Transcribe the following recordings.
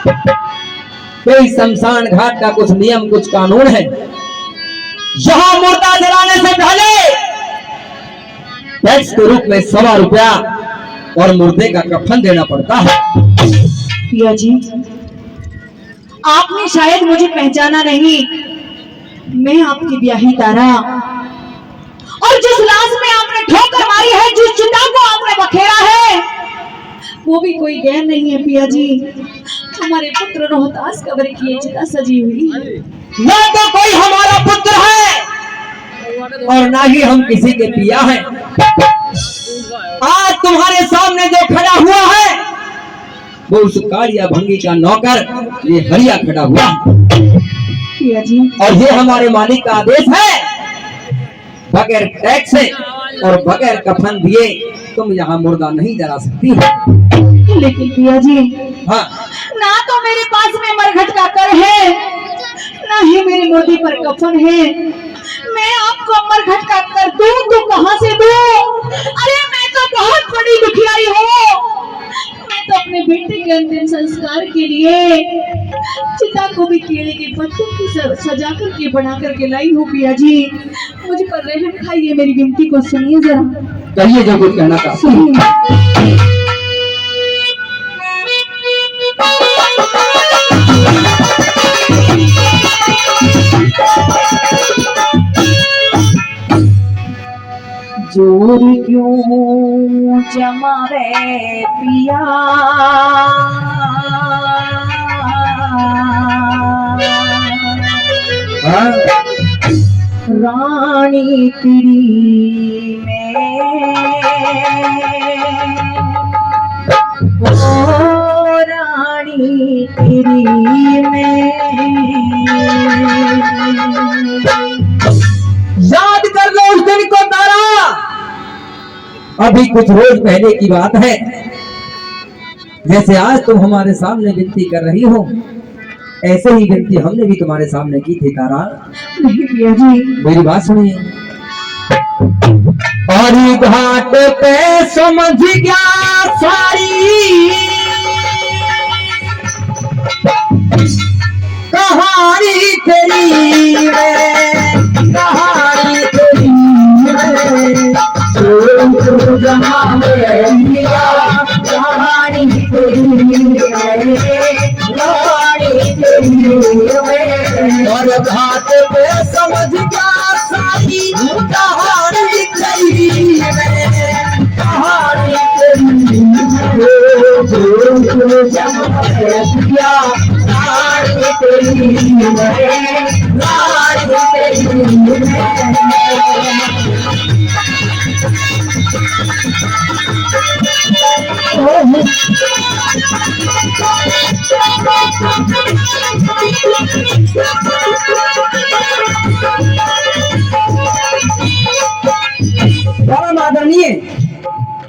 कोई शमशान घाट का कुछ नियम कुछ कानून है। यहां मुर्दा जलाने से पहले टैक्स के रूप में 1.25 रुपया और मुर्दे का कफन देना पड़ता है। पिया जी, आपने शायद मुझे पहचाना नहीं। मैं आपकी ब्याही तारा, और जिस लाश में आपने ठोकर मारी है, जिस चिता को आपने बखेरा है, वो भी कोई गैर नहीं है पिया जी। हमारे पुत्र रोहतास कब्र की ये चिता सजी हुई है। ना तो कोई हमारा पुत्र है और ना ही हम किसी के पिया हैं। आज तुम्हारे सामने जो खड़ा हुआ है वो उस कालिया भंगी का नौकर, ये हरिया खड़ा हुआ पिया जी, और ये हमारे मालिक का आदेश है, बगैर टैक्स और बगैर कफन दिए तुम यहाँ मुर्दा नहीं जला सकती हो। लेकिन पिया जी, हाँ, ना तो मेरे पास में मरघट का कर है, ना ही मेरे मोदी पर कफन है। मैं आपको मरघट का कर दूं तो कहां से दूं? अरे मैं तो बहुत बड़ी दुखियारी हूँ। मैं तो अपने बेटे के अंतिम संस्कार के लिए चिता को भी केले के पत्तों की सजा करके बना करके लाई हूँ पिया जी। मुझ पर रहम खाइए, मेरी विनती को सुनिए जरा। कहिए जो कुछ कहना था। सुनिए। जोर क्यों जमावे पिया, रानी तेरी में, ओ रानी तेरी में। याद कर लो उस दिन को तारा, अभी कुछ रोज पहले की बात है। जैसे आज तुम हमारे सामने विनती कर रही हो, ऐसे ही विनती हमने भी तुम्हारे सामने की थी तारा। नहीं पिया जी, मेरी बात सुनिए। और घाट पे समझ गया सारी कहानी तेरी में, कहानी तेरी में, जहाँ में पिया कहानी तेरी में, कहानी तेरी में। और घाट पे समझ गया सारी कहानी तेरी में, कहानी तेरी में, जहाँ में पिया कहानी तेरी में, कहानी तेरी में।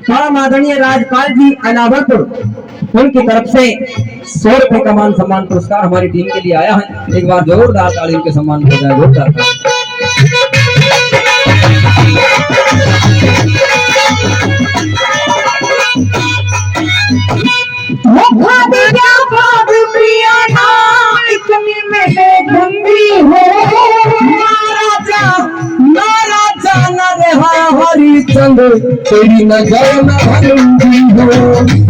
परम आदरणीय राज्यपाल जी अनावरपुर, उनकी तरफ से 100 रुपए का मान सम्मान पुरस्कार हमारी टीम के लिए आया है। एक बार जोरदार ताली के सम्मान हो जाए। जोरदार हरिचंद तेरी नजर में भरूंगी हो,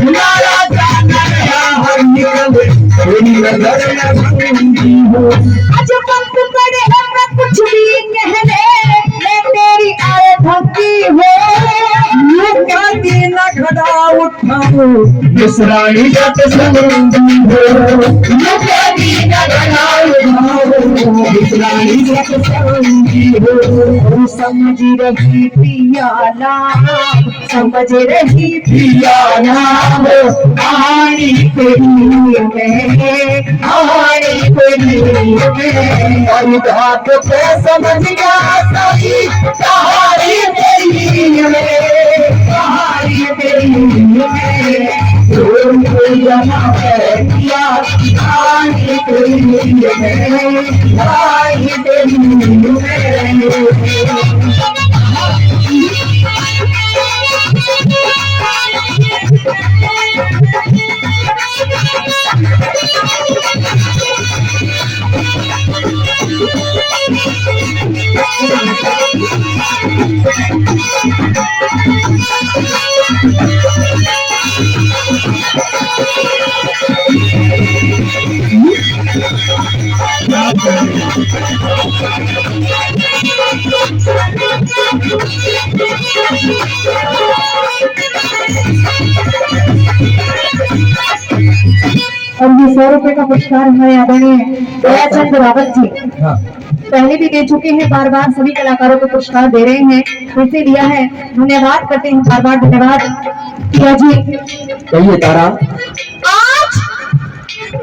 मारा जाना हरिचंद तेरी नजर में भरूंगी हो। अच्छा वक्त पड़े मैं कुछ भी कहने, मैं तेरी आए भक्ति हो। न खड़ा उठाओ इस रानी जट समूंगी हो, न खड़ा उठाओ इस रानी जट समूंगी हो। समझ रही पियाला, समझ रही पियाला कहानी तेरी में, कहानी तेरी में। और घाट पे समझ गया सही कहानी तेरी में, कहानी तेरी में। जमा है किया कहानी तेरी में, कहानी तेरी में। और ये 100 रुपए का पुरस्कार हमारे आदरणीय दयाचंद रावत जी हाँ पहले भी दे चुके हैं, बार बार सभी कलाकारों को पुरस्कार दे रहे हैं, इसे दिया है, धन्यवाद करते हैं, बार बार धन्यवाद किया जी। कहिए तारा। आज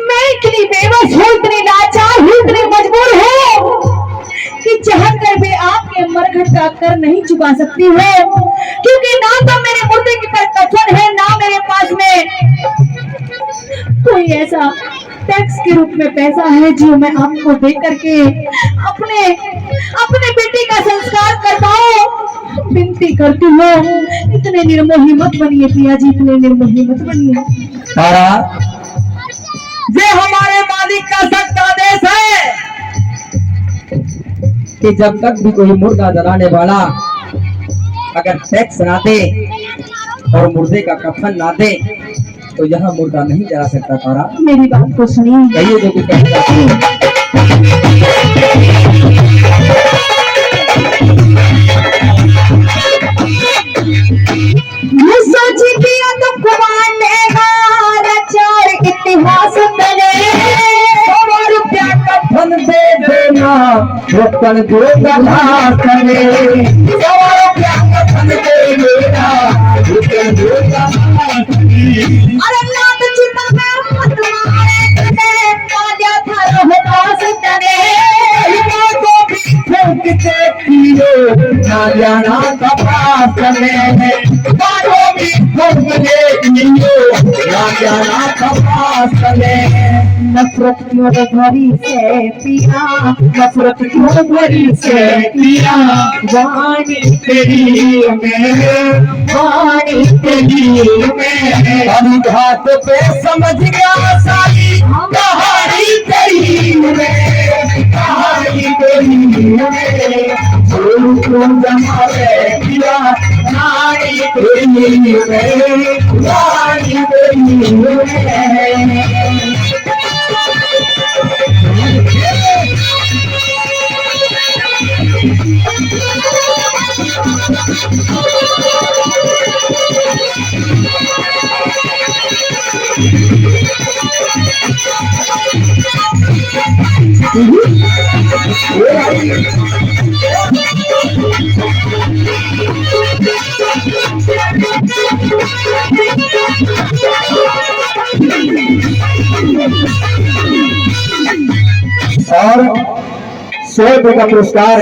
मैं इतनी बेबस हूँ, इतनी लाचार हूँ, इतनी मजबूर हूँ कि चाह कर भी आपके मरघट का कर नहीं चुका सकती हूँ, क्योंकि ना तो मेरे मुर्दे की पर कफन है, ना मेरे पास में कोई ऐसा टैक्स के रूप में पैसा है जो मैं आपको दे करके अपने अपने बेटे का संस्कार कर पाऊं। विनती करती हूँ, इतने निर्मोही मत बनिए पिया जी, इतने निर्मोही मत बनिए। तारा, ये हमारे मालिक का सख्त आदेश है कि जब तक भी कोई मुर्दा जलाने वाला अगर टैक्स ना दे और मुर्दे का कफन ना दे तो यह मुर्दा नहीं जला सकता। तारा, मेरी बात को सुनिए। कहिए जो कुछ कहना चाहती हूँ। सोची पिया तो कुमाने चार इतिहास तले रुपया कफन दे देना रोकन दो गला करे, रुपया कफन दे देना रोकन दो गला करे। अरे लात चिता में मत मारे तने काजा था रोहतास तने को भी ठोक के पियो ना जाना कपास में, बालों भी ठोक के पियो ना जाना कपास में। नफरत क्यों भरी से पिया, नफरत क्यों भरी से पिया, वाणी तेरी में, वाणी तेरी में। अभी घाट पे समझ गया साली कहानी तेरी में, कहानी तेरी में। जो तुम जमावे पिया कहानी तेरी में, कहानी तेरी में। और 100 रुपए का पुरस्कार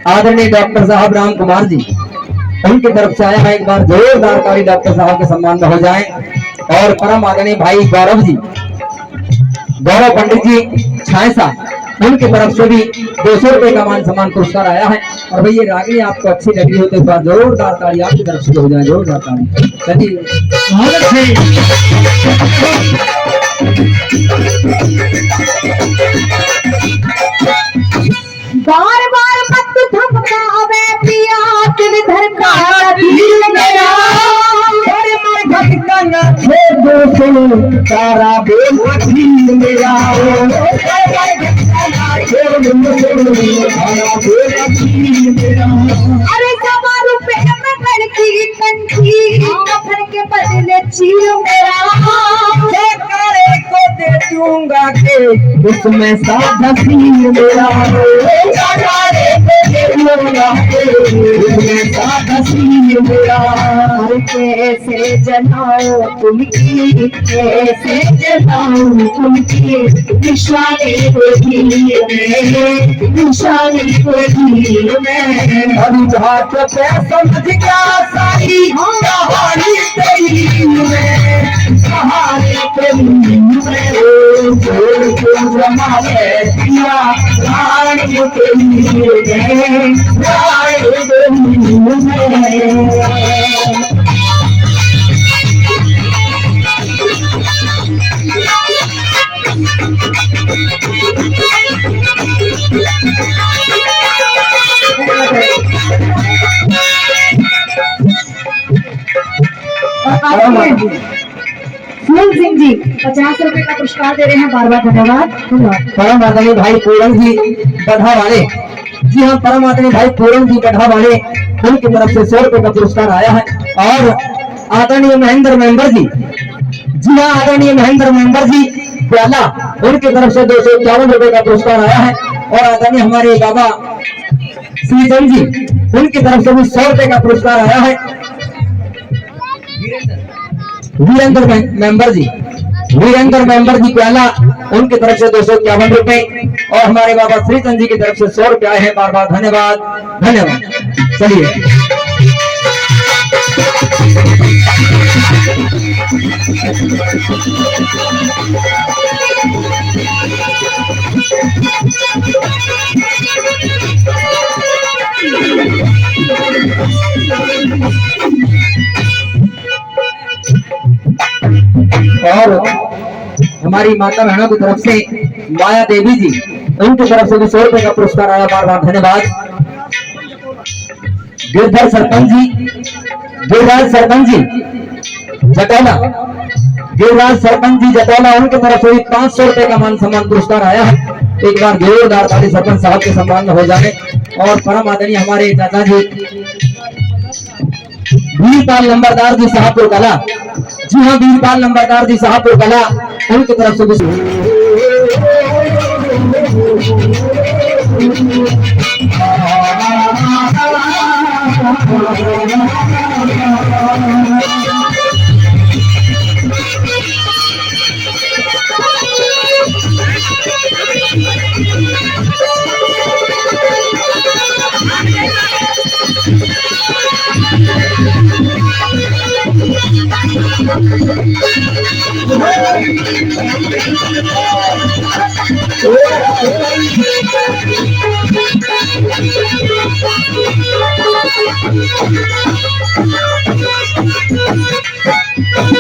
आदरणीय डॉक्टर साहब राम कुमार जी, उनकी तरफ से आया है। एक बार जोरदार ताली डॉक्टर साहब के सम्मान में हो जाए। और परम आदरणीय भाई गौरव जी, गौरव पंडित जी छायसा, उनकी तरफ से भी 200 रुपए का मान सम्मान पुरस्कार आया है। और भाई ये रागनी आपको अच्छी लगी हो तो इस बार जोरदार ताली आपकी तरफ से हो जाए, जोरदार ताली। बार बार मत धमकावे पिया, दिल धड़का दिल मेरा। तारा बेवफी मेरा अरे 100 रुपए में लड़की कंठी, कफन के बदले चीर मेरा। को दे दूंगा के उसमें साधा सीन मेरा, उसमें साधा सीन मेरा। कैसे जलाओ तुमकी, कैसे जलाओ तुमकी निशानी को धीर में, निशानी को धीर में। अभी घाट पे समझ गया सारी कहानी तेरी में, कहानी तेरी में। जोड़ को जमा पिया रानी तेरी में, रानी तेरी में। फूल सिंह जी 50 रुपए का पुरस्कार दे रहे हैं, बार बार धन्यवाद। परम आदरणीय भाई पूरन जी बधा वाले, जी हाँ, परम आदरणीय भाई पूरन जी गढ़ा वाले, उनकी तरफ से 100 रुपए का पुरस्कार आया है। और आदरणीय महेंद्र मेंबर जी, जी हाँ, आदरणीय महेंद्र मेंबर जी प्याला, उनकी तरफ से 251 रुपए का पुरस्कार आया है। और आदरणीय हमारे बाबा श्रीचंद जी, उनकी तरफ से भी 100 रुपए का पुरस्कार आया है। वीरेंद्र मेंबर जी, वीरेंद्र मेंबर जी प्याला, उनकी तरफ से 251 रुपए। और हमारे बाबा श्रीचंद जी की तरफ से 100 रुपए आए हैं। बार बार धन्यवाद, धन्यवाद। चलिए और हमारी माता बहनों की तरफ से माया देवी जी, उनकी तरफ से भी 100 रुपए का पुरस्कार आया। बार बार धन्यवाद। गिरधर सरपंच जी, गिरिराज सरपंच जी जटौला, गिरिराज सरपंच जी जटौला, उनकी तरफ से भी 500 रुपए का मान सम्मान पुरस्कार आया है। एक बार जोरदार ताली सरपंच साहब के सम्मान में हो जाए। और परम आदरणीय हमारे चाचा जी वीरपाल नंबरदार जी शाहपुर कला, जी हाँ, वीरपाल नंबरदार जी शाहपुर कला, उनकी तरफ से भी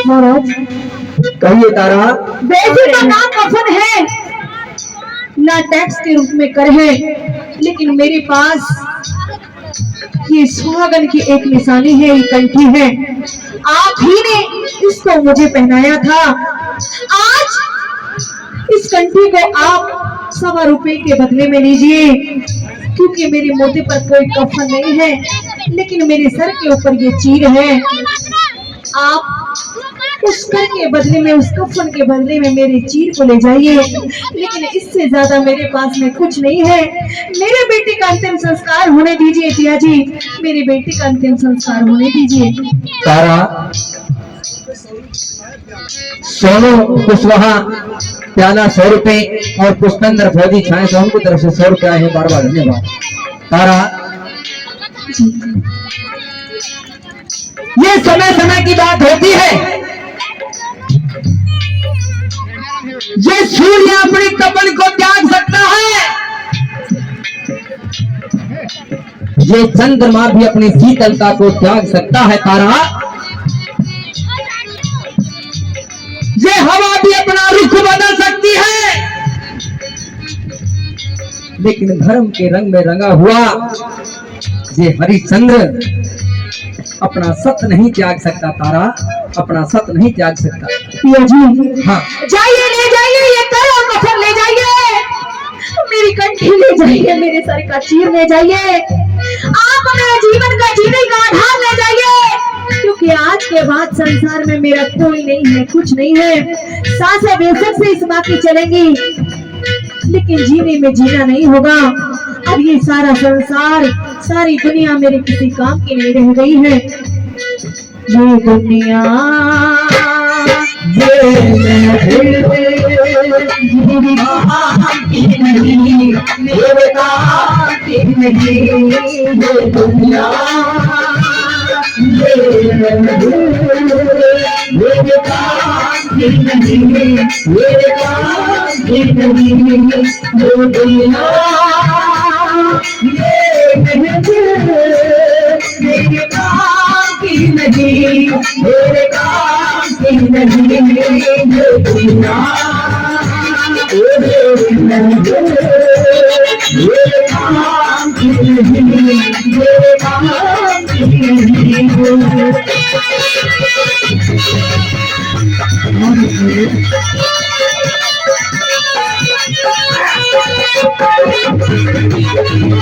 महाराज, कहिए तारा। बेटी का नाम कफन है, ना टैक्स के रूप में कर है, लेकिन मेरे पास ये सुहागन की एक निशानी है, ये कंठी है। आप ही ने इसको मुझे पहनाया था। आज इस कंठी को आप 1.25 रुपए के बदले में लीजिए, क्योंकि मेरे मोटे पर कोई कफन नहीं है, लेकिन मेरे सर के ऊपर ये चीर है। आप उस कर के बदले में, उस कफन के बदले में मेरे चीर को ले जाइए, लेकिन इससे ज्यादा मेरे पास में कुछ नहीं है। मेरे बेटे का अंतिम संस्कार होने दीजिए पिया जी, मेरे बेटे का अंतिम संस्कार होने दीजिए। तारा, सोनू कुशवाहा प्याला 100 रुपए और पुष्पेंद्र फौजी छाए तो उनकी तरफ से 100 रुपए आए हैं। बार बार धन्यवाद। तारा, ये समय समय की बात होती है, ये सूर्य अपनी तपन को त्याग सकता है, ये चंद्रमा भी अपनी शीतलता को त्याग सकता है। तारा, ये हवा भी अपना रुख बदल सकती है, लेकिन धर्म के रंग में रंगा हुआ ये हरिश्चंद्र अपना सत्य नहीं त्याग सकता। तारा, अपना सत्य नहीं त्याग सकता। पिया जी, हाँ, जाइए, ले जाइए, ये कर और कफन ले जाइए, मेरी कंठी ले जाइए, मेरे सर का चीर ले जाइए, आप मेरे जीवन का जीने का आधार ले जाइए, क्योंकि आज के बाद संसार में मेरा कोई नहीं है, कुछ नहीं है। सांसें बेशक से इस बाकी चलेंगी, लेकिन जीने में जीना नहीं होगा। अब ये सारा संसार, सारी दुनिया मेरे किसी काम की नहीं रह गई है। ये दुनिया, ये ये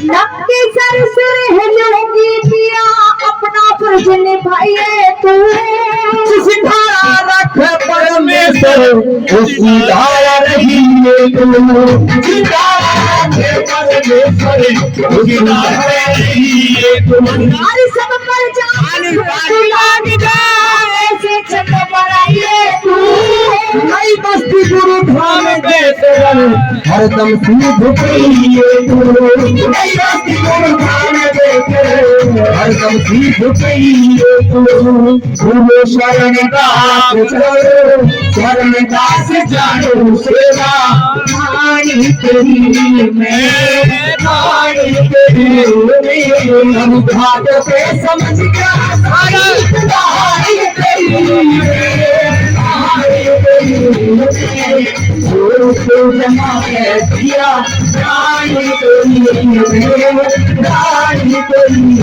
नक्के सर सुरहलोगी पिया अपना फर्ज निभाइए तू सिधारा रख परमेश्वर उसी धारा रहिए तू सिधारा रख परमेश्वर उसी धारा रहिए तू हर सब पर जान लाग जाए ऐसे छत बनाइए तू नई बस्ती गुरु धाम बेसरन हरदम सूझ पइए तू नई बस्ती गुरु धाम बेसरन हरदम सूझ पइए तू गुरु शरण दास चलो शरण दास जानो सेवा पानी तेरी मैं पानी तेरी में हम घाट पे समझ गया सारी तेरी जमा दिया रानी तेरी